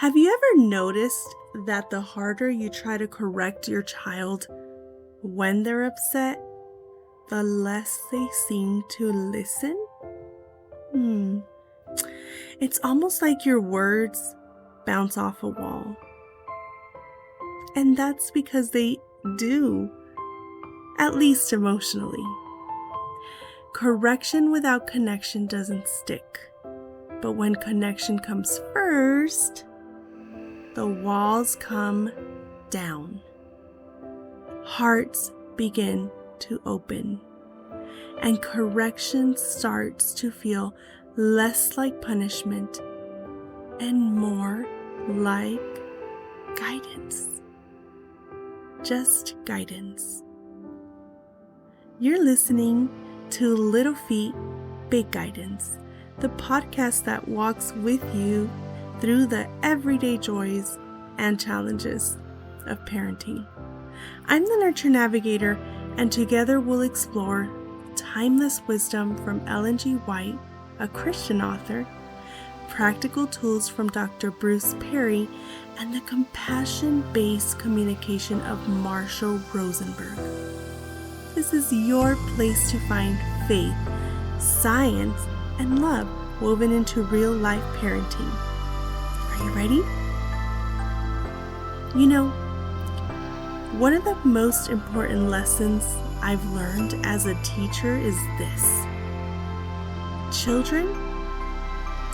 Have you ever noticed that the harder you try to correct your child when they're upset, the less they seem to listen? It's almost like your words bounce off a wall. And that's because they do, at least emotionally. Correction without connection doesn't stick. But when connection comes first, the walls come down. Hearts begin to open. And correction starts to feel less like punishment and more like guidance. Just guidance. You're listening to Little Feet, Big Guidance, the podcast that walks with you through the everyday joys and challenges of parenting. I'm the Nurture Navigator, and together we'll explore timeless wisdom from Ellen G. White, a Christian author, practical tools from Dr. Bruce Perry, and the compassion-based communication of Marshall Rosenberg. This is your place to find faith, science, and love woven into real-life parenting. Are you ready? You know, one of the most important lessons I've learned as a teacher is this. Children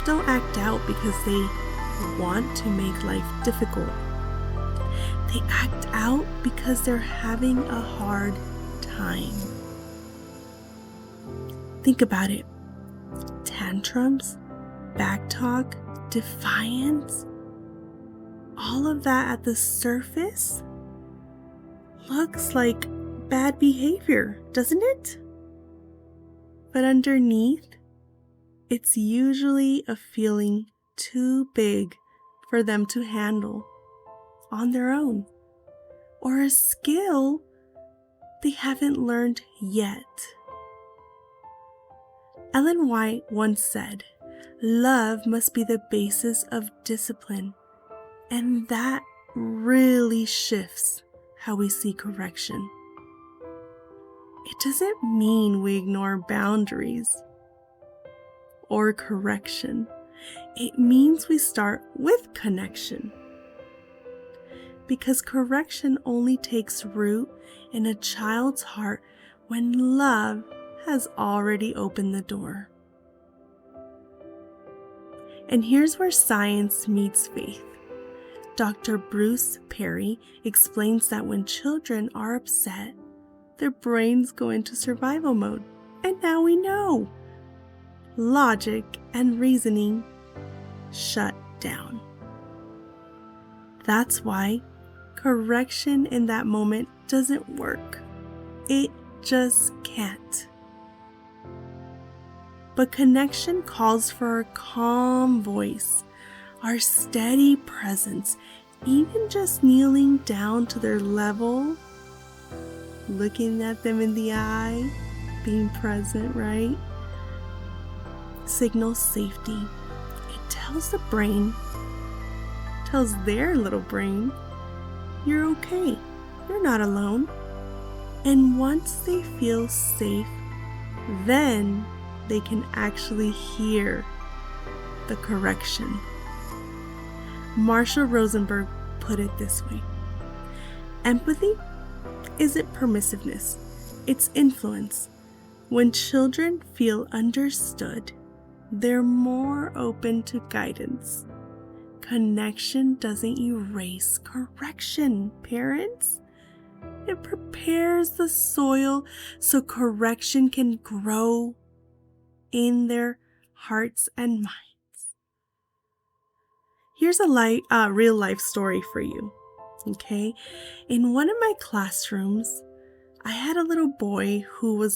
don't act out because they want to make life difficult. They act out because they're having a hard time. Think about it. Tantrums, backtalk, defiance, all of that at the surface looks like bad behavior, doesn't it? But underneath, it's usually a feeling too big for them to handle on their own, or a skill they haven't learned yet. Ellen White once said, "Love must be the basis of discipline," and that really shifts how we see correction. It doesn't mean we ignore boundaries or correction. It means we start with connection. Because correction only takes root in a child's heart when love has already opened the door. And here's where science meets faith. Dr. Bruce Perry explains that when children are upset, their brains go into survival mode. And now we know. Logic and reasoning shut down. That's why correction in that moment doesn't work. It just can't. But connection calls for our calm voice, our steady presence, even just kneeling down to their level, looking at them in the eye, being present, right? Signals safety. It tells the brain, tells their little brain, you're okay, you're not alone. And once they feel safe, then they can actually hear the correction. Marshall Rosenberg put it this way: empathy isn't permissiveness, it's influence. When children feel understood, they're more open to guidance. Connection doesn't erase correction, parents. It prepares the soil so correction can grow in their hearts and minds. Here's a real life story for you, okay? In one of my classrooms, I had a little boy who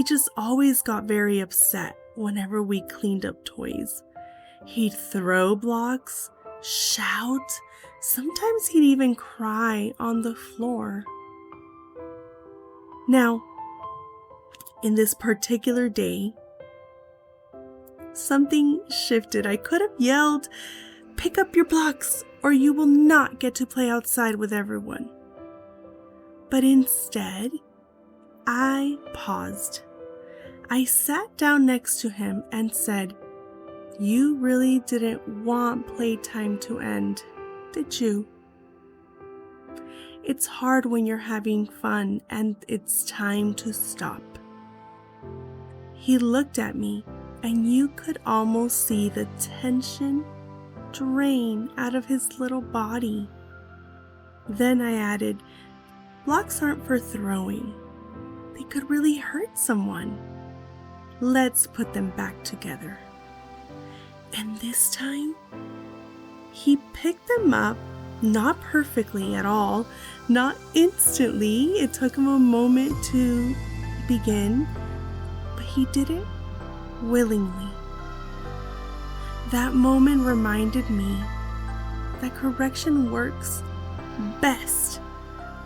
just always got very upset whenever we cleaned up toys. He'd throw blocks, shout, sometimes he'd even cry on the floor. Now, in this particular day, something shifted. I could have yelled, "Pick up your blocks or you will not get to play outside with everyone." But instead, I paused. I sat down next to him and said, "You really didn't want playtime to end, did you? It's hard when you're having fun and it's time to stop." He looked at me and you could almost see the tension drain out of his little body. Then I added, "Blocks aren't for throwing. They could really hurt someone. Let's put them back together." And this time, he picked them up, not perfectly at all, not instantly. It took him a moment to begin, but he did it willingly. That moment reminded me that correction works best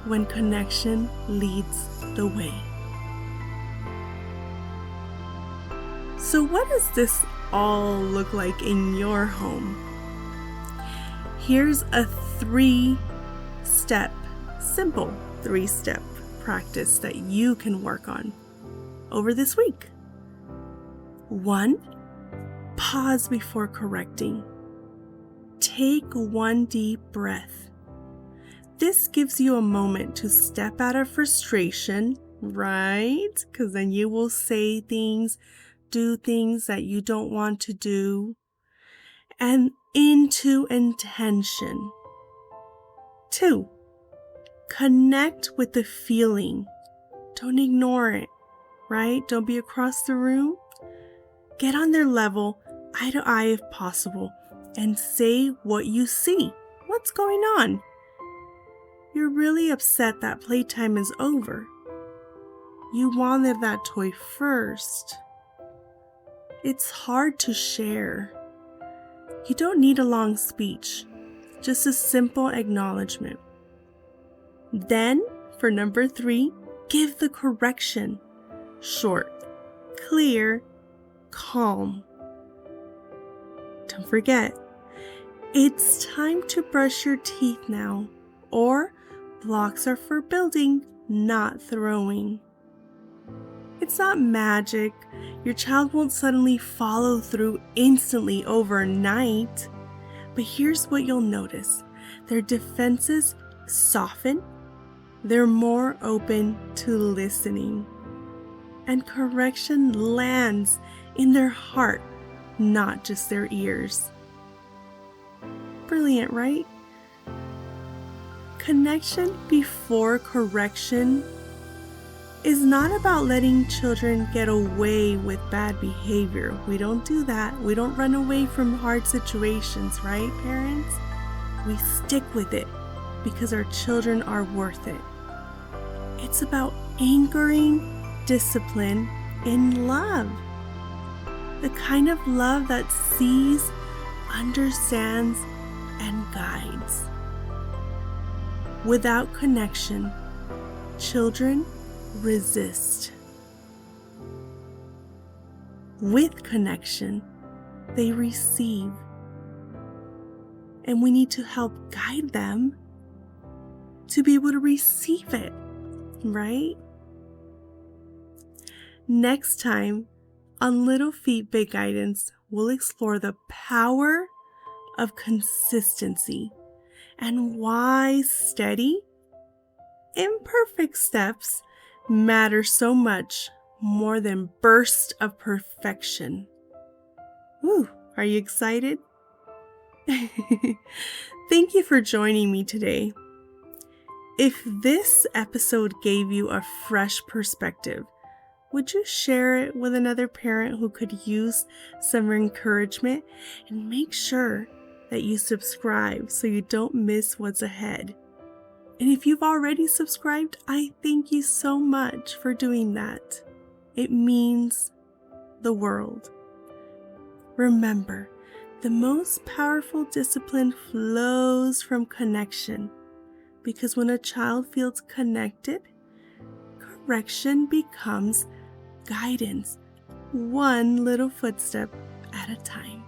when connection leads the way. So what does this all look like in your home? Here's a simple three-step practice that you can work on over this week. 1, pause before correcting. Take one deep breath. This gives you a moment to step out of frustration, right? Because then you will say things, do things that you don't want to do, and into intention. 2, connect with the feeling. Don't ignore it, right? Don't be across the room. Get on their level, eye to eye if possible, and say what you see. What's going on? You're really upset that playtime is over. You wanted that toy first. It's hard to share. You don't need a long speech, just a simple acknowledgement. Then, for number 3, give the correction. Short, clear, calm. Don't forget, it's time to brush your teeth now, or blocks are for building, not throwing. It's not magic. Your child won't suddenly follow through instantly overnight. But here's what you'll notice. Their defenses soften. They're more open to listening. And correction lands in their heart, not just their ears. Brilliant, right? Connection before correction is not about letting children get away with bad behavior. We don't do that. We don't run away from hard situations, right, parents? We stick with it because our children are worth it. It's about anchoring discipline in love. The kind of love that sees, understands, and guides. Without connection, children resist. With connection, they receive. And we need to help guide them to be able to receive it, right? Next time on Little Feet, Big Guidance, we'll explore the power of consistency and why steady, imperfect steps matter so much more than bursts of perfection. Woo, are you excited? Thank you for joining me today. If this episode gave you a fresh perspective, would you share it with another parent who could use some encouragement? And make sure that you subscribe so you don't miss what's ahead. And if you've already subscribed, I thank you so much for doing that. It means the world. Remember, the most powerful discipline flows from connection, because when a child feels connected, correction becomes guidance, one little footstep at a time.